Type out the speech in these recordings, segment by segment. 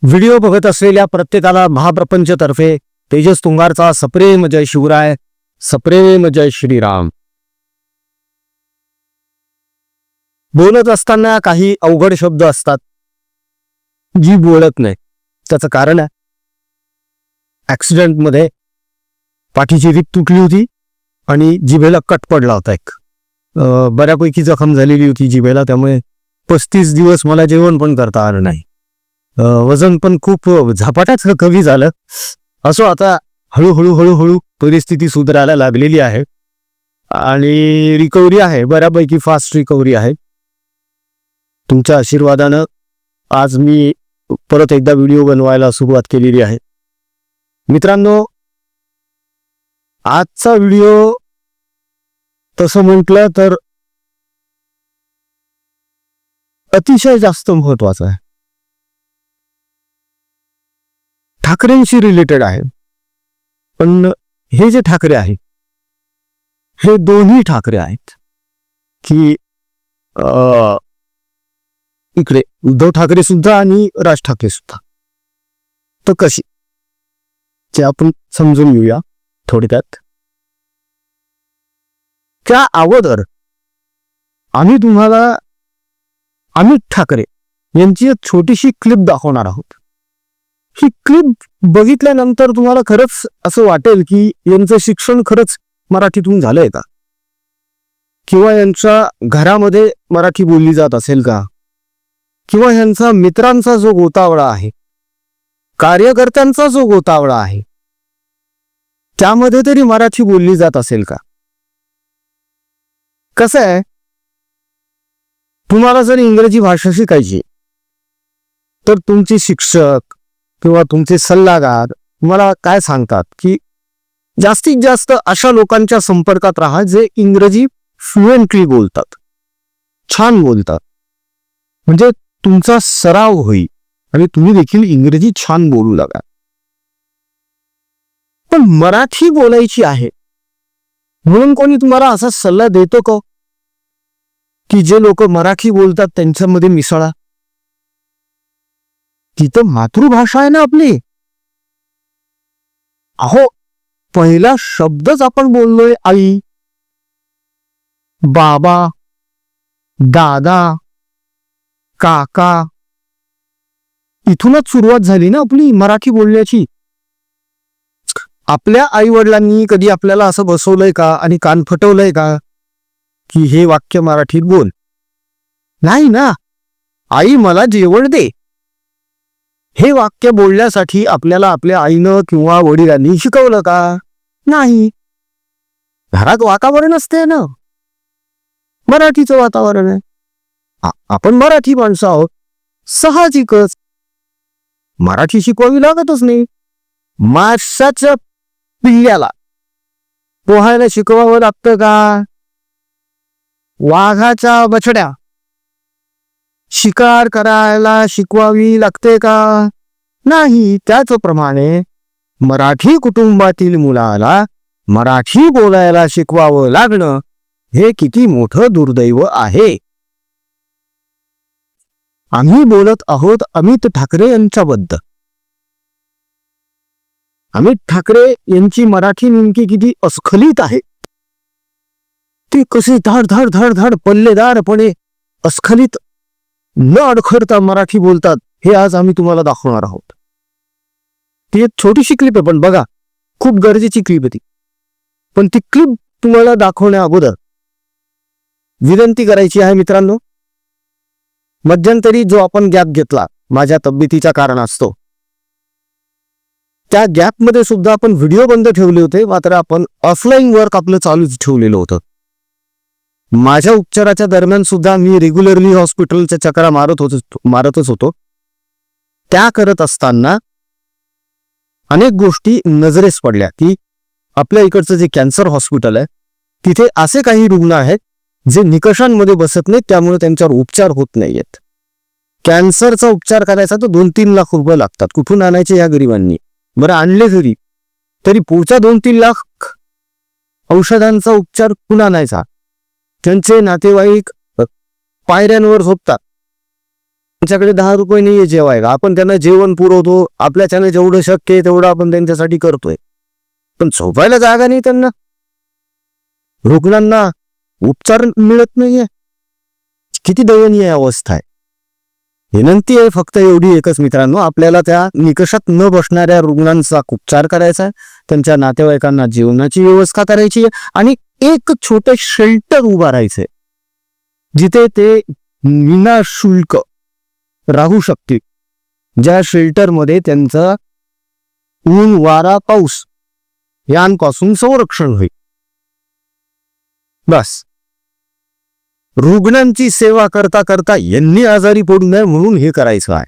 Video बघत असलेल्या प्रत्येकाला महाप्रपंचतर्फे तेजस तुंगारचा सप्रेम जय शिवराय, सप्रेम जय श्रीराम. बोलत असताना काही अवघड शब्द असतात जी बोलत नाही. त्याचं कारण आहे ऍक्सिडेंट मध्ये पाठीची रीप तुटली होती आणि जिभेला कट पडला होता. एक बऱ्यापैकी जखम झालेली होती जिभेला, त्यामुळे 35 दिवस मला जेवण पण करता आलं नाही. वजन पण खूप झपाट्याच कमी झालं. असो, आता हळूहळू हळूहळू परिस्थिती सुधारायला लागलेली आहे आणि रिकव्हरी आहे, बऱ्यापैकी फास्ट रिकव्हरी आहे. तुमच्या आशीर्वादानं आज मी परत एकदा व्हिडिओ बनवायला सुरुवात केलेली आहे. मित्रांनो, आजचा व्हिडिओ तसं म्हटलं तर अतिशय जास्त महत्वाचा आहे. ठाकरेंशी रिलेटेड आहे. पण हे जे ठाकरे आहेत हे दोन्ही ठाकरे आहेत की इकडे उद्धव ठाकरे सुद्धा आणि राज ठाकरे सुद्धा. तर कशी ते आपण समजून घेऊया थोडक्यात. त्या अगोदर आम्ही तुम्हाला अमित ठाकरे यांची एक छोटीशी क्लिप दाखवणार आहोत. ही क्लिप बघितल्यानंतर तुम्हाला खरंच असं वाटेल की यांचं शिक्षण खरंच मराठीतून झालंय का, किंवा यांच्या घरामध्ये मराठी बोलली जात असेल का, किंवा यांचा मित्रांचा जो गोतावळा आहे, कार्यकर्त्यांचा जो गोतावळा आहे, त्यामध्ये तरी मराठी बोलली जात असेल का. कसं आहे, तुम्हाला जर इंग्रजी भाषा शिकायची तर तुमचे शिक्षक किंवा तुमचे सल्लागार तुम्हाला काय सांगतात की जास्तीत जास्त अशा लोकांच्या संपर्कात राहा जे इंग्रजी फ्लुएंटली बोलतात, छान बोलतात, म्हणजे तुमचा सराव होईल आणि तुम्ही देखील इंग्रजी छान बोलू लागा. पण मराठी बोलायची आहे म्हणून कोणी तुम्हाला असा सल्ला देतो का की जे लोक मराठी बोलतात त्यांच्यामध्ये मिसळा? ती तर मातृभाषा आहे ना आपली. अहो, पहिला शब्दच आपण बोललोय आई, बाबा, दादा, काका. इथूनच सुरुवात झाली ना आपली मराठी बोलण्याची. आपल्या आई वडिलांनी कधी आपल्याला असं बसवलंय का आणि कान फटवलंय का की हे वाक्य मराठीत बोल? नाही ना. आई मला जेवण दे हे वाक्य बोलण्यासाठी आपल्याला आपल्या आईनं किंवा वडिलांनी शिकवलं का? नाही. घरात वातावरण असते ना, मराठीचं वातावरण आहे. आपण मराठी माणसं आहोत, साहजिकच मराठी शिकवावी लागतच नाही. माशाच्या पिल्ल्याला पोहायला शिकवावं लागतं का? वाघाच्या बछड्या शिकार करायला शिकवावी लागते का? नाही. त्याचप्रमाणे मराठी कुटुंबातील मुलाला मराठी बोलायला शिकवावं लागणं हे किती मोठं दुर्दैव आहे. आम्ही बोलत आहोत अमित ठाकरे यांच्याबद्दल. अमित ठाकरे यांची मराठी नेमकी किती अस्खलित आहे, ते कसे धाड धाड धाड धाड पल्लेदारपणे अस्खलित न अडखळता मराठी बोलतात हे आज आम्ही तुम्हाला दाखवणार आहोत. ती एक छोटीशी क्लिप आहे, पण बघा, खूप गरजेची क्लिप आहे ती. पण ती क्लिप तुम्हाला दाखवण्या अगोदर विनंती करायची आहे मित्रांनो, मध्यंतरी जो आपण गॅप घेतला माझ्या तब्येतीच्या कारणास्तव, त्या गॅपमध्ये सुद्धा आपण व्हिडिओ बंद ठेवले होते, मात्र आपण ऑफलाईन वर्क आपलं चालूच ठेवलेलं होतं. माझ्या उपचाराच्या दरम्यान सुद्धा मी रेग्युलरली हॉस्पिटलच्या चक्रा मारतच होतो. त्या करत असताना अनेक गोष्टी नजरेस पडल्या की आपल्या इकडचं जे कॅन्सर हॉस्पिटल आहे तिथे असे काही रुग्ण आहेत जे निकषांमध्ये बसत नाहीत, त्यामुळे त्यांच्यावर उपचार होत नाहीयेत. कॅन्सरचा उपचार करायचा तर 2-3 लाख रुपये लागतात. कुठून आणायचे या गरिबांनी? बरं, आणले घरी तरी पुढच्या 2-3 लाख औषधांचा उपचार कुठून आणायचा? त्यांचे नातेवाईक पायऱ्यांवर झोपतात, त्यांच्याकडे 10 रुपये नाहीये जेवायला, आपण त्यांना जेवण पुरवतो, आपल्याच्याने जेवढं शक्य आहे तेवढं आपण त्यांच्यासाठी करतोय, पण झोपायला जागा नाही त्यांना, रुग्णांना उपचार मिळत नाहीये. किती दयनीय अवस्था आहे. विनंती आहे फक्त एवढी एकच मित्रांनो, आपल्याला त्या निकषात न बसणाऱ्या रुग्णांचा उपचार करायचा आहे, त्यांच्या नातेवाईकांना जेवणाची व्यवस्था करायची आहे आणि एक छोटं शेल्टर उभा राहायचंय जिथे ते विनाशुल्क राहू शकतील, ज्या शेल्टरमध्ये त्यांचं ऊन वारा पाऊस यांपासून संरक्षण होईल. बस. रुग्णांची सेवा करता करता यांनी आजारी पडू नये म्हणून हे करायचं आहे.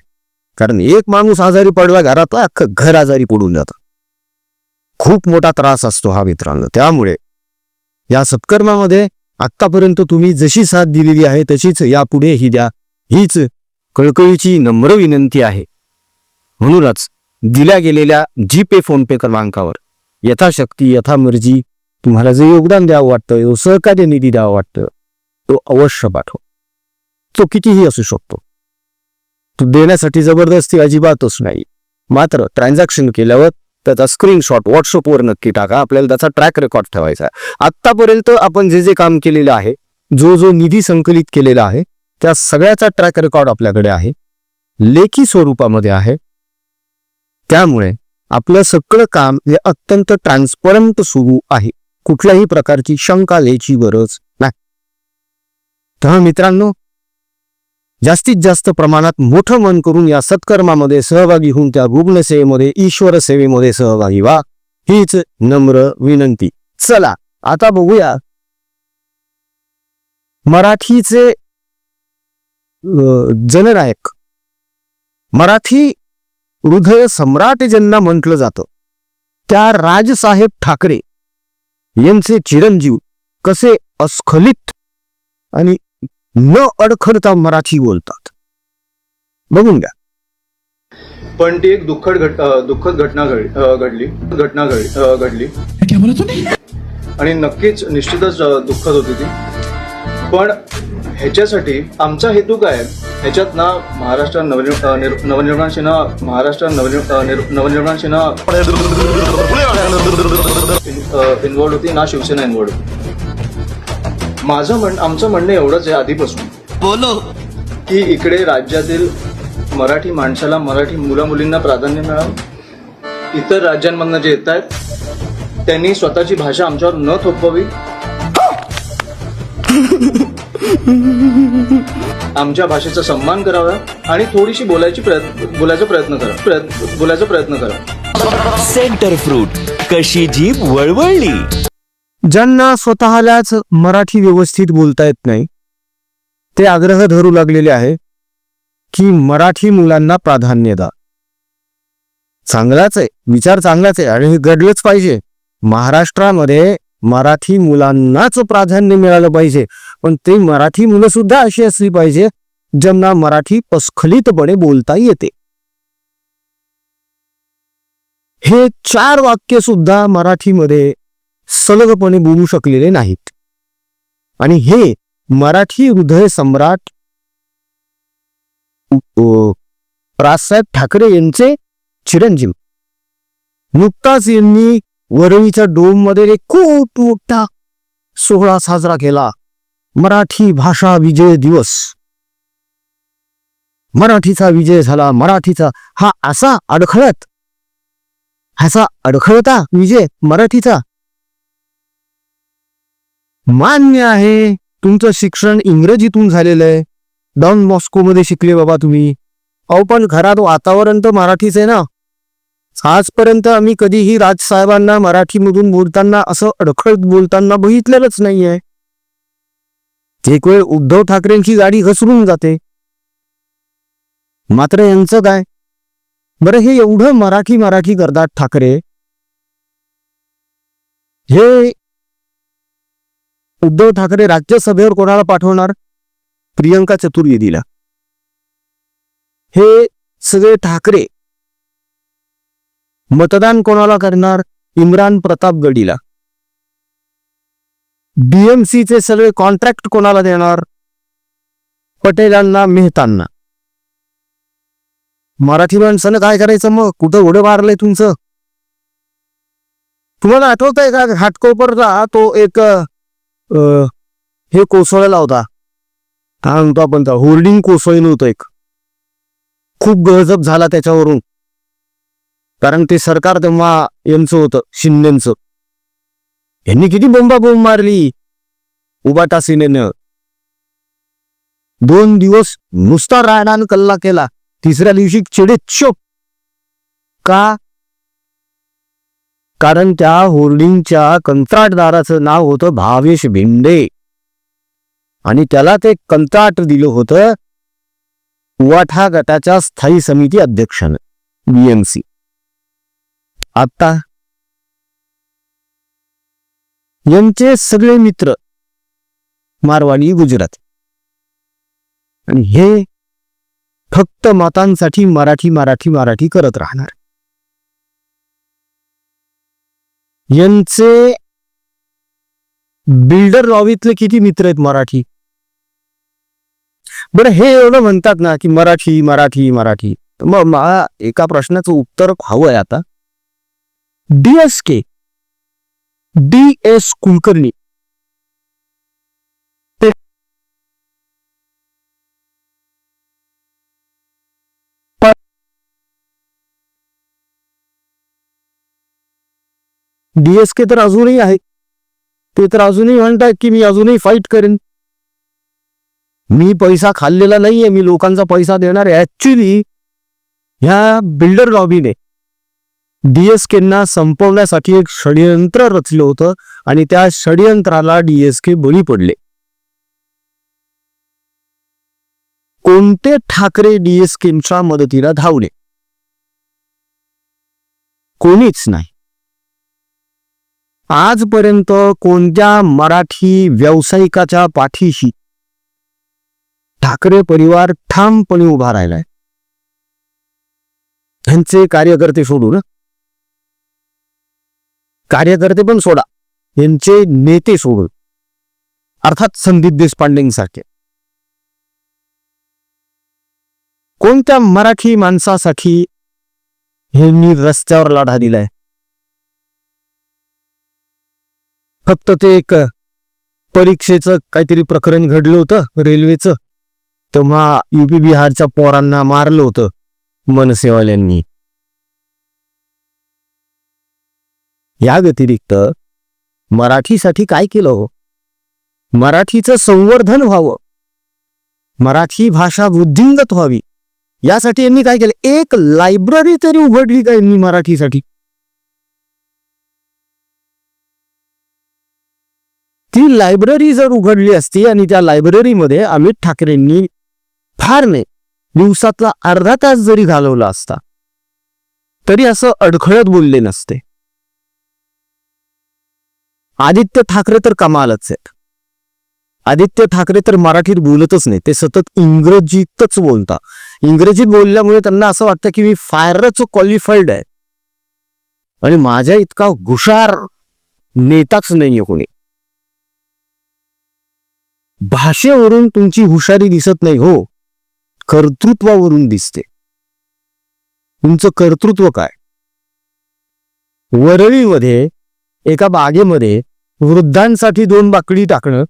कारण एक माणूस आजारी पडला घरात, अख्खं घर आजारी पडून जातं. खूप मोठा त्रास असतो हा मित्रांनो. त्यामुळे या सत्कर्मामध्ये आतापर्यंत तुम्ही जशी साथ दिलेली आहे तशीच यापुढेही द्या, हीच कळकळीची नम्र विनंती आहे. म्हणूनच दिल्या गेलेल्या जीपे फोनपे क्रमांकावर यथाशक्ती यथामर्जी तुम्हाला जे योगदान द्यावं वाटतं, जो सहकार्य निधी द्यावं वाटतं, तो अवश्य पाठवा. तो कितीही असू शकतो. तो देण्यासाठी जबरदस्ती अजिबातच नाही. मात्र ट्रान्झॅक्शन केल्यावर त्याचा स्क्रीनशॉट व्हॉट्सअपवर नक्की टाका. आपल्याला त्याचा ट्रॅक रेकॉर्ड ठेवायचा आहे. आतापर्यंत आपण जे जे काम केलेलं आहे, जो जो निधी संकलित केलेला आहे, त्या सगळ्याचा ट्रॅक रेकॉर्ड आपल्याकडे आहे, लेखी स्वरूपामध्ये आहे. त्यामुळे आपलं सगळं काम हे अत्यंत ट्रान्सपरंट सुरू आहे. कुठल्याही प्रकारची शंका घ्यायची गरज नाही. तर मित्रांनो, जास्तीत जास्त प्रमाणात मोठं मन करून या सत्कर्मामध्ये सहभागी होऊन त्या रुग्णसेवेमध्ये, ईश्वर सेवेमध्ये सहभागी व्हा, हीच नम्र विनंती. चला आता बघूया मराठीचे जननायक, मराठी हृदय सम्राट ज्यांना म्हटलं जातं, त्या राजसाहेब ठाकरे यांचे चिरंजीव कसे अस्खलित आणि न अडखळता मराठी बोलतात, बघून घ्या. पण ती एक दुःखद घटना घडली आणि नक्कीच निश्चितच दुःखद होती ती. पण ह्याच्यासाठी आमचा हेतू काय, ह्याच्यात ना महाराष्ट्र नवनिर्माण सेना इन्व्हॉल्ड होती, ना शिवसेना इन्व्हॉल्ड होती. आमचं म्हणणं एवढंच आहे आधीपासून बोलो की इकडे राज्यातील मराठी माणसाला, मराठी मुला-मुलींना प्राधान्य मिळावं. इतर राज्यांमधनं जे येत आहेत त्यांनी स्वतःची भाषा आमच्यावर न थोपवावी, आमच्या भाषेचा सन्मान करावा आणि थोडीशी बोलायचा प्रयत्न करा. सेंटर फ्रूट, कशी जीभ वळवळली. ज्यांना स्वतःलाच मराठी व्यवस्थित बोलता येत नाही ते आग्रह धरू लागलेले आहे की मराठी मुलांना प्राधान्य द्या. चांगलाच आहे, विचार चांगलाच आहे आणि हे घडलंच पाहिजे. महाराष्ट्रामध्ये मराठी मुलांनाच प्राधान्य मिळालं पाहिजे, पण ते मराठी मुलं सुद्धा अशी असली पाहिजे ज्यांना मराठी अस्खलितपणे बोलता येते. हे 4 वाक्य सुद्धा मराठीमध्ये सलगपणे बोलू शकलेले नाहीत. आणि हे मराठी हृदय सम्राट राजसाहेब ठाकरे यांचे चिरंजीव नुकताच यांनी वरळीच्या डोम मध्ये एक खूप मोठा सोहळा साजरा केला, मराठी भाषा विजय दिवस. मराठीचा विजय झाला, मराठीचा हा असा अडखळता विजय मराठीचा. मान्य आहे तुमचं शिक्षण इंग्रजीतून झालेलं आहे, डॉन मॉस्को मध्ये शिकले बाबा तुम्ही, अहो पण घरात वातावरण तर मराठीच आहे ना. आजपर्यंत आम्ही कधीही राजसाहेबांना मराठीमधून बोलताना असं अडखळत बोलताना बघितलेलंच नाहीये. एक वेळ उद्धव ठाकरेंची गाडी घसरून जाते, मात्र यांचं काय बरं. हे एवढं मराठी करतात ठाकरे, हे उद्धव ठाकरे राज्यसभेवर कोणाला पाठवणार, प्रियंका चतुर्वेदीला. हे सगळे ठाकरे मतदान कोणाला करणार, इम्रान प्रताप गडीला. बीएमसीचे सगळे कॉन्ट्रॅक्ट कोणाला देणार, पटेलांना, मेहतांना. मराठी माणसानं काय करायचं मग? कुठं घोडं मारलंय तुमचं? तुम्हाला आठवत आहे का घाटकोपरचा तो एक हे कोसळला होता, काय म्हणतो आपण, होर्डिंग कोसळलं होतं एक. खूप गजब झाला त्याच्यावरून, कारण ते सरकार तेव्हा यांचं होतं, शिंदेचं. यांनी किती बोंबाबोंब मारली उबाटा सेनेनं. 2 दिवस नुसता रायडान कल्ला केला. तिसऱ्या दिवशी चिडेचोप. का? कारण त्या होर्डिंगच्या कंत्राटदाराचं नाव होतं भावेश भिंडे आणि त्याला ते कंत्राट दिलं होतं उबाटा गटाच्या स्थायी समिती अध्यक्षानं, BMC. आता यांचे सगळे मित्र मारवाडी, गुजरात, आणि हे फक्त मतांसाठी मराठी मराठी मराठी करत राहणार. यांचे बिल्डर लॉबीतले किती मित्र आहेत मराठी? बरं, हे एवढं म्हणतात ना की मराठी मराठी मराठी. मग मला एका प्रश्नाचं उत्तर हवंय आता. DS कुलकर्णी DSK तर अजूनही आहे. ते तर अजूनही म्हणतात की मी अजूनही फाईट करेन. मी पैसा खाल्लेला नाहीये, मी लोकांचा पैसा देणार आहे. ऍक्च्युली ह्या बिल्डर लॉबीने DSKना संपवण्यासाठी एक षडयंत्र रचलं होतं आणि त्या षडयंत्राला DSK बळी पडले. कोणते ठाकरे DSKच्या मदतीला धावले? कोणीच नाही. आजपर्यंत कोणत्या मराठी व्यावसायिकाच्या पाठीशी ठाकरे परिवार ठामपणे उभा राहिलाय? त्यांचे कार्यकर्ते सोडून, कार्यकर्ते पण सोडा, यांचे नेते सोडून, अर्थात संदीप देशपांडेंसारखे. कोणत्या मराठी माणसासाठी यांनी रस्त्यावर लढा दिलाय? फक्त ते एक परीक्षेचं काहीतरी प्रकरण घडलं होतं रेल्वेचं, तेव्हा UP बिहारच्या पोरांना मारलं होतं मनसेवाल्यांनी. या व्यतिरिक्त मराठीसाठी काय केलं हो? मराठीचं संवर्धन व्हावं, मराठी भाषा वृद्धिंगत व्हावी, यासाठी यांनी काय केलं? एक लायब्ररी तरी उघडली का यांनी मराठीसाठी? ती लायब्ररी जर उघडली असती आणि त्या लायब्ररीमध्ये अमित ठाकरेंनी फार नाही दिवसातला अर्धा तास जरी घालवला असता तरी असं अडखळत बोलले नसते. आदित्य ठाकरे तर कमालच आहेत. आदित्य ठाकरे तर मराठीत बोलतच नाही, ते सतत इंग्रजीतच बोलता. इंग्रजीत बोलल्यामुळे त्यांना असं वाटतं की मी फारच क्वालिफाईड आहे आणि माझ्या इतका हुशार नेताच नाहीये कोणी. भाषेवरून तुमची हुशारी दिसत नाही हो, कर्तृत्वावरून दिसते. तुमचं कर्तृत्व काय? वरळीमध्ये एका बागेमध्ये वृद्धांसाठी 2 बाकडी टाकणं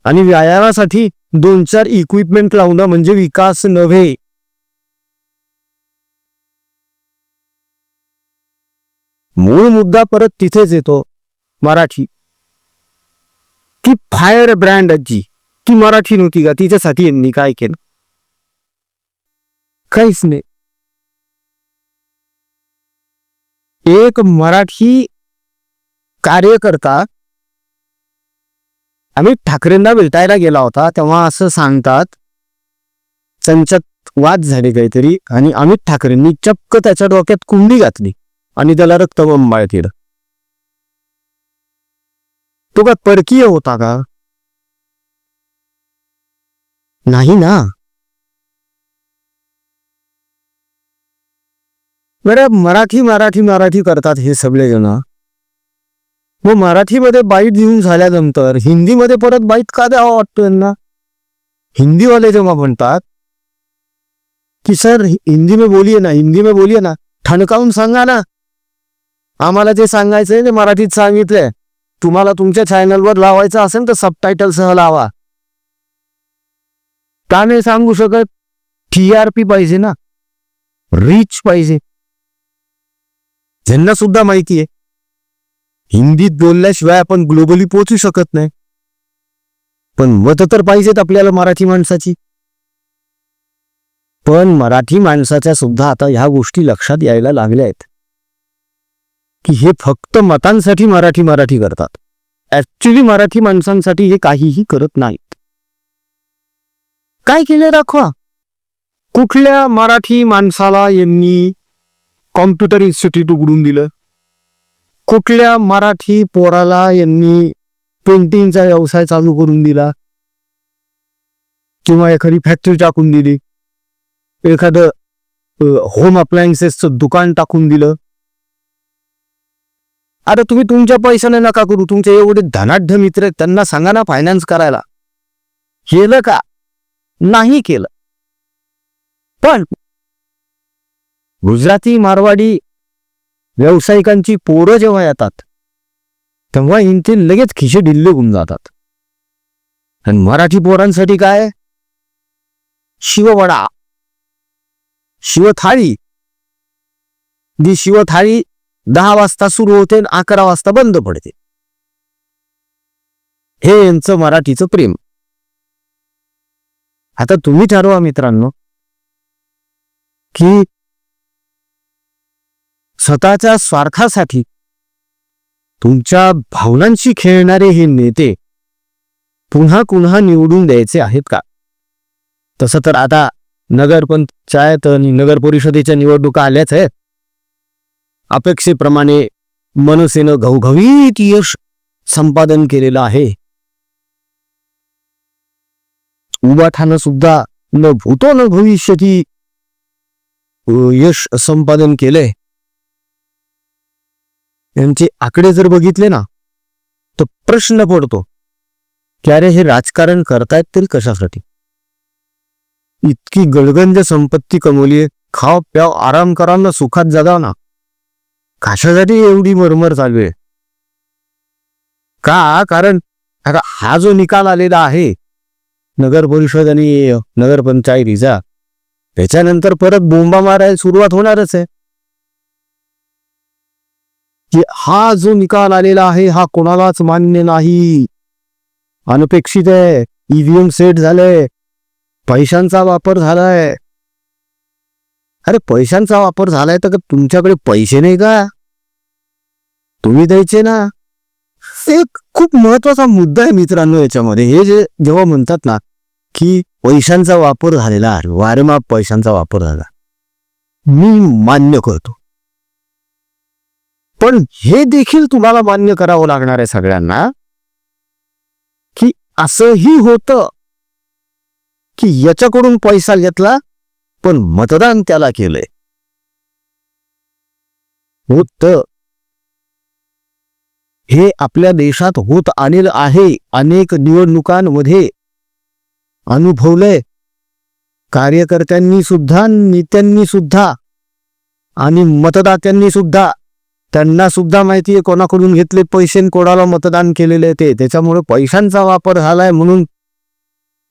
आणि व्यायामासाठी 2-4 इक्विपमेंट लावणं म्हणजे विकास नव्हे. मूळ मुद्दा परत तिथेच येतो. मराठी ती फायर ब्रँड जी ती मराठी नव्हती का? तिच्यासाठी यांनी काय केलं? काहीच नाही. एक मराठी कार्यकर्ता अमित ठाकरेंना भेटायला गेला होता, तेव्हा असं सांगतात चंचत वाद झाले काहीतरी आणि अमित ठाकरेंनी चक्क त्याच्या डोक्यात कुंडी घातली आणि त्याला रक्तबंबाळ केलं. तो काय परकीय होता का? नाही ना. बरं, मराठी मराठी मराठी करतात हे सगळे जण. मग मराठीमध्ये बाईट देऊन झाल्यानंतर हिंदीमध्ये परत बाईट का द्यावं वाटतं यांना? हिंदीवाले जेव्हा म्हणतात की सर हिंदी में बोलिए ना, हिंदी में बोलिए ना, ठणकावून सांगा ना. आम्हाला जे सांगायचंय ते मराठीत सांगितलंय. तुम्हाला तुमच्या चॅनलवर लावायचं असेल तर सबटायटल सह लावा. का नाही सांगू शकत? TRP पाहिजे ना, रीच पाहिजे. ज्यांना सुद्धा माहिती आहे हिंदीत बोलल्याशिवाय आपण ग्लोबली पोहोचू शकत नाही. पण मत तर पाहिजेत आपल्याला मराठी माणसाची. पण मराठी माणसाच्या सुद्धा आता ह्या गोष्टी लक्षात यायला लागल्या आहेत की हे फक्त मतांसाठी मराठी मराठी करतात. ऍक्च्युली मराठी माणसांसाठी हे काहीही करत नाहीत. काय केलं दाखवा. कुठल्या मराठी माणसाला यांनी कॉम्प्युटर इन्स्टिट्यूट उघडून दिलं? कुठल्या मराठी पोराला यांनी पेंटिंगचा व्यवसाय चालू करून दिला? किंवा एखादी फॅक्टरी टाकून दिली, एखादं होम अप्लायन्सेसचं दुकान टाकून दिलं? आता तुम्ही तुमच्या पैशाने नका करू. तुमचे एवढे धनाढ्य मित्र आहेत, त्यांना सांगा ना फायनान्स करायला. केलं का? नाही केलं. पण गुजराती मारवाडी व्यावसायिकांची पोरं जेव्हा येतात तेव्हा इंचे लगेच खिशे ढिल्ले होऊन जातात. आणि मराठी पोरांसाठी काय? शिववडा, शिवथाळी. जी शिवथाळी 10 वाजता सुरू होते आणि 11 वाजता बंद पडते. हे यांचं मराठीचं प्रेम. आता तुम्ही ठरवा मित्रांनो की स्वतःच्या स्वार्थासाठी तुमच्या भावनांशी खेळणारे हे नेते पुन्हा पुन्हा निवडून द्यायचे आहेत का? तसं तर आता नगरपंचायत आणि नगर परिषदेच्या निवडणुका आल्याच आहेत. अपेक्षेप्रमाणे मनसेनं घवघवीत यश संपादन केलेलं आहे. उबाठानं सुद्धा न भूतो न भविष्यती यश संपादन केलंय. यांचे आकडे जर बघितले ना तर प्रश्न पडतो की अरे हे राजकारण करतायत तरी कशासाठी? इतकी गडगंज संपत्ती कमवलीये, खाव प्याव आराम करा ना, सुखात जगा ना, कशासाठी एवढी मरमर चालू आहे? का? कारण आता हा जो निकाल आलेला आहे नगर परिषद आणि नगरपंचायतीचा, त्याच्यानंतर परत बोंबा मारायला सुरुवात होणारच आहे की हा जो निकाल आलेला आहे हा कोणालाच मान्य नाही, अनपेक्षित आहे, ईव्हीएम सेट झालंय, पैशांचा वापर झालाय. अरे पैशांचा वापर झालाय तर तुमच्याकडे पैसे नाही का? तुम्ही द्यायचे ना. एक खूप महत्वाचा मुद्दा आहे मित्रांनो याच्यामध्ये. हे जे जेव्हा म्हणतात ना की पैशांचा वापर झालेला आहे, वारंवार पैशांचा वापर झाला, मी मान्य करतो. पण हे देखील तुम्हाला मान्य करावं लागणार आहे सगळ्यांना की असंही होतं की याच्याकडून पैसा घेतला पण मतदान त्याला केलंय. होतं. हे आपल्या देशात होत आलेलं आहे. अनेक निवडणुकांमध्ये अनुभवलंय. कार्यकर्त्यांनी सुद्धा, नेत्यांनी सुद्धा आणि मतदात्यांनी सुद्धा. त्यांना सुद्धा माहिती आहे कोणाकडून घेतले पैसे, कोणाला मतदान केलेले ते. त्याच्यामुळे पैशांचा वापर झालाय म्हणून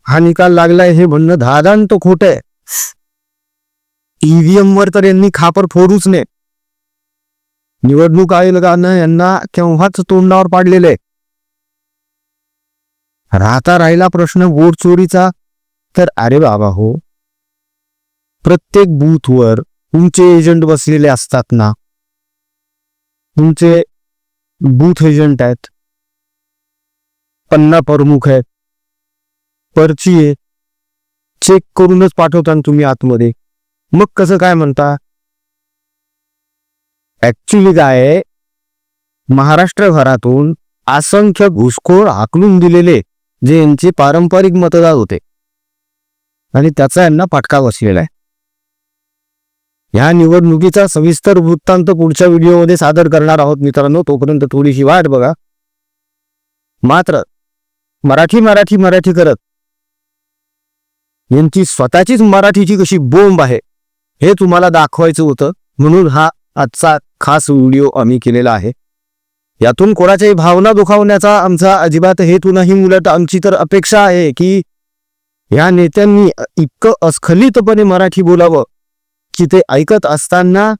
हा निकाल लागलाय हे म्हणणं धादांत खोट आहे. ईव्हीएम वर तर यांनी खापर फोडूच नये. निवडणूक आयोगानं यांना केव्हाच तोंडावर पाडलेले. राहिला प्रश्न वोट चोरीचा, तर अरे बाबा हो, प्रत्येक बूथवर तुमचे एजंट बसलेले असतात ना, तुमचे बूथ एजंट आहेत, पन्ना प्रमुख आहेत, पर्ची आहे, चेक करूनच पाठवता तुम्ही आतमध्ये. मग कसं काय म्हणता? ऍक्च्युली काय आहे, महाराष्ट्रभरातून असंख्य घुसखोर हाकलून दिलेले जे यांचे पारंपरिक मतदार होते आणि त्याचा यांना फटका बसलेला आहे. या निवडणुकीचा सविस्तर वृत्तांत पुढच्या व्हिडिओमध्ये सादर करणार आहोत मित्रांनो. तोपर्यंत थोडीशी वाट बघा. मात्र मराठी मराठी मराठी करत यांची स्वतःचीच मराठीची कशी बोंब आहे हे तुम्हाला दाखवायचं होतं, म्हणून हा आजचा खास व्हिडिओ आम्ही केलेला आहे. यातून कोणाच्याही भावना दुखावण्याचा आमचा अजिबात हेतू नाही. उलट आमची तर अपेक्षा आहे की या नेत्यांनी इतकं अस्खलितपणे मराठी बोलावं की ते ऐकत असताना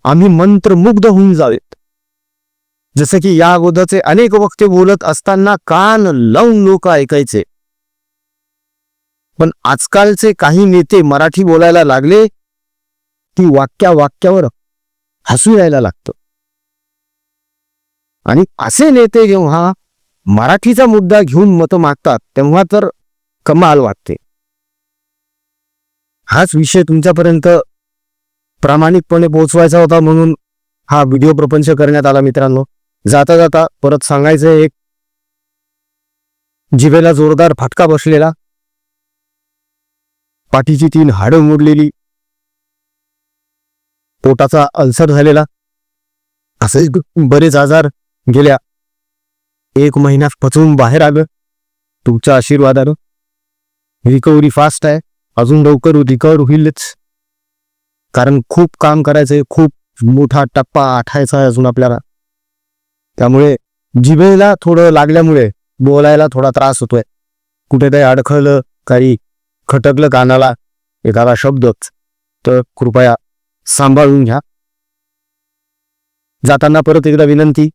आम्ही मंत्रमुग्ध होऊन जावेत. जसं की या अगोदरचे अनेक वक्ते बोलत असताना कान लावून लोक ऐकायचे, पण आजकालचे काही नेते मराठी बोलायला लागले की वाक्यावर हसू यायला लागतं. आणि असे नेते जेव्हा मराठीचा मुद्दा घेऊन मतं मागतात तेव्हा तर कमाल वाटते. हाच विषय तुमच्यापर्यंत प्रामाणिकपणे पोहोचवायचा होता, म्हणून हा व्हिडिओ प्रपंच करण्यात आला. मित्रांनो, जाता जाता परत सांगायचं, एक जिभेला जोरदार फटका बसलेला, पाठीची 3 हाडं मोडलेली, पोटाचा अल्सर झालेला, असे बरेच आजार गेल्या 1 महिन्यात पचवून बाहेर आलं. तुमच्या आशीर्वादानं रिकव्हरी फास्ट आहे. अजून लवकर रिकव्हर होईलच, कारण खूप काम करायचंय, खूप मोठा टप्पा आठायचा आहे अजून आपल्याला. त्यामुळे जिभेला थोडं लागल्यामुळे बोलायला थोडा त्रास होतोय. कुठेतरी अडखळलं, काही खटकलं कानाला एखादा शब्दच, तर कृपया सांभाळून घ्या. जाताना परत एकदा विनंती,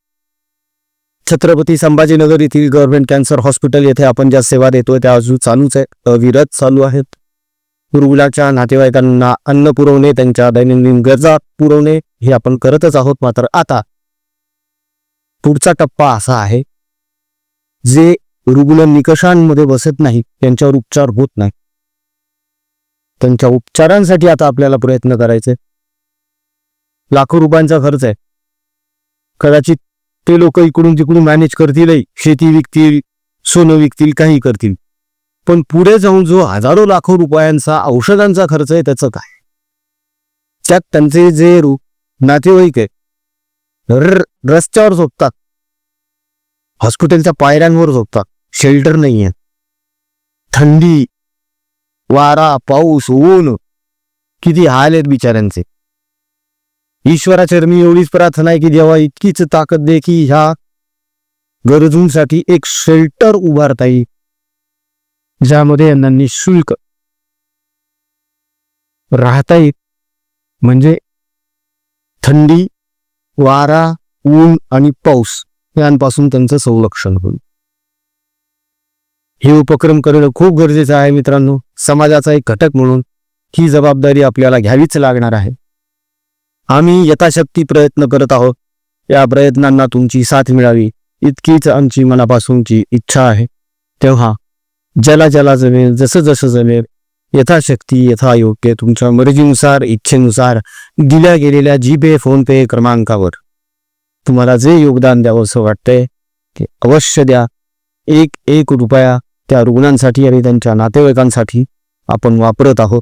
छत्रपती संभाजीनगर येथील गव्हर्नमेंट कॅन्सर हॉस्पिटल येथे आपण ज्या सेवा देतोय त्या अजून चालूच आहे, अविरत चालू आहेत. रुग्णाच्या नातेवाईकांना अन्न पुरवणे, त्यांच्या दैनंदिन गरजा पुरवणे हे आपण करतच आहोत. मात्र आता पुढचा टप्पा असा आहे, जे रुग्ण निकषांमध्ये बसत नाही, त्यांच्यावर उपचार होत नाही, त्यांच्या उपचारांसाठी आता आपल्याला प्रयत्न करायचे. लाखो रुपयांचा खर्च आहे. कदाचित ते लोक इकडून तिकडून मॅनेज करतीलही, शेती विकतील, सोनं विकतील, काही करतील, पण पुढे जाऊन जो हजारो लाखो रुपयांचा औषधांचा खर्च आहे त्याचं काय? त्यात त्यांचे जे नातेवाईक आहे रस्त्यावर झोपतात, हॉस्पिटलच्या पायऱ्यांवर झोपतात, शेल्टर नाहीये. थंडी, वारा, पाऊस, ऊन, किती हाल आहेत बिचाऱ्यांचे. ईश्वराचरणी एवढीच प्रार्थना आहे की देवा इतकीच ताकद दे की ह्या गरजूंसाठी एक शेल्टर उभारता येईल, ज्यामध्ये यांना निःशुल्क राहता येईल. म्हणजे थंडी, वारा, ऊन आणि पाऊस यांपासून त्यांचं संरक्षण होईल. हे उपक्रम करणं खूप गरजेचं आहे मित्रांनो. समाजाचा एक घटक म्हणून ही जबाबदारी आपल्याला घ्यावीच लागणार आहे. आम्ही यथाशक्ती प्रयत्न करत आहोत. या प्रयत्नांना तुमची साथ मिळावी इतकीच आमची मनापासूनची इच्छा आहे. तेव्हा ज्याला ज्याला जमेल, जसं जसं जमेल, यथाशक्ती यथायोग्य तुमच्या मर्जीनुसार, इच्छेनुसार दिल्या गेलेल्या जीपे, फोनपे क्रमांकावर तुम्हाला जे योगदान द्यावं असं वाटतंय ते अवश्य द्या. एक रुपया त्या रुग्णांसाठी आणि त्यांच्या नातेवाईकांसाठी आपण वापरत आहोत.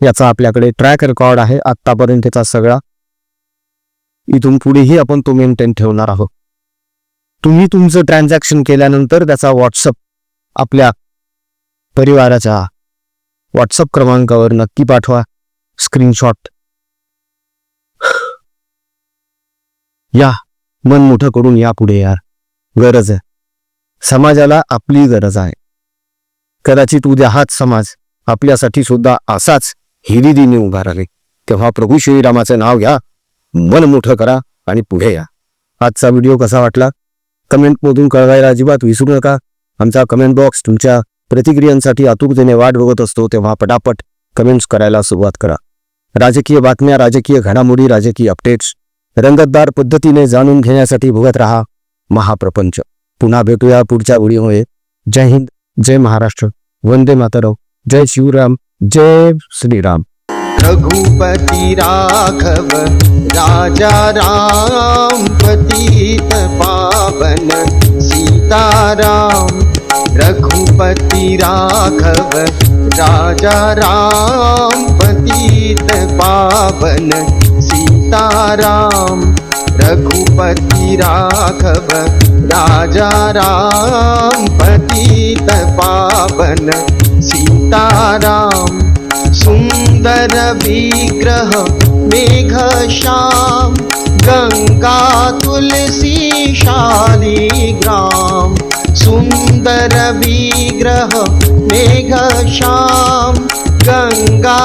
याचा आपल्याकडे ट्रॅक रेकॉर्ड आहे आतापर्यंतचा सगळा. इथून पुढेही आपण तो मेंटेन ठेवणार आहोत. तुम्ही तुमचं ट्रान्झॅक्शन केल्यानंतर त्याचा व्हॉट्सअप आपल्या परिवाराच्या व्हॉट्सअप क्रमांकावर नक्की पाठवा, स्क्रीनशॉट. या मन मोठं करून या पुढे यार. गरज आहे, समाजाला आपली गरज आहे. कदाचित उद्या हाच समाज आपल्यासाठी सुद्धा असाच हिरिरीने उभा राहील. तेव्हा प्रभू श्रीरामाचं नाव घ्या, मन मोठं करा आणि पुढे या. आजचा व्हिडिओ कसा वाटला कमेंटमधून कळवायला अजिबात विसरू नका. आमचा कमेंट बॉक्स तुमच्या प्रतिक्रियांसाठी आतुरतेने वाट बघत असतो. तेव्हा पटापट कमेंट्स करायला सुरुवात करा. राजकीय बातम्या, राजकीय घडामोडी, राजकीय अपडेट्स रंगतदार पद्धतीने जाणून घेण्यासाठी बघत रहा महाप्रपंच. पुन्हा भेटूया पुढच्या व्हिडिओमध्ये. जय हिंद, जय महाराष्ट्र, वंदे मातरम, जय शिवराम, जय श्रीराम. रघुपति राघव राजा राम, पतित पावन सीताराम. रघुपति राघव राजा राम, पतित पावन सीताराम. रघुपति राघव राजा राम, पतित पावन सीताराम. सुंदर विग्रह मेघश्याम गंगा तुलसी शालिग्राम सुंदर विग्रह मेघश्याम गंगा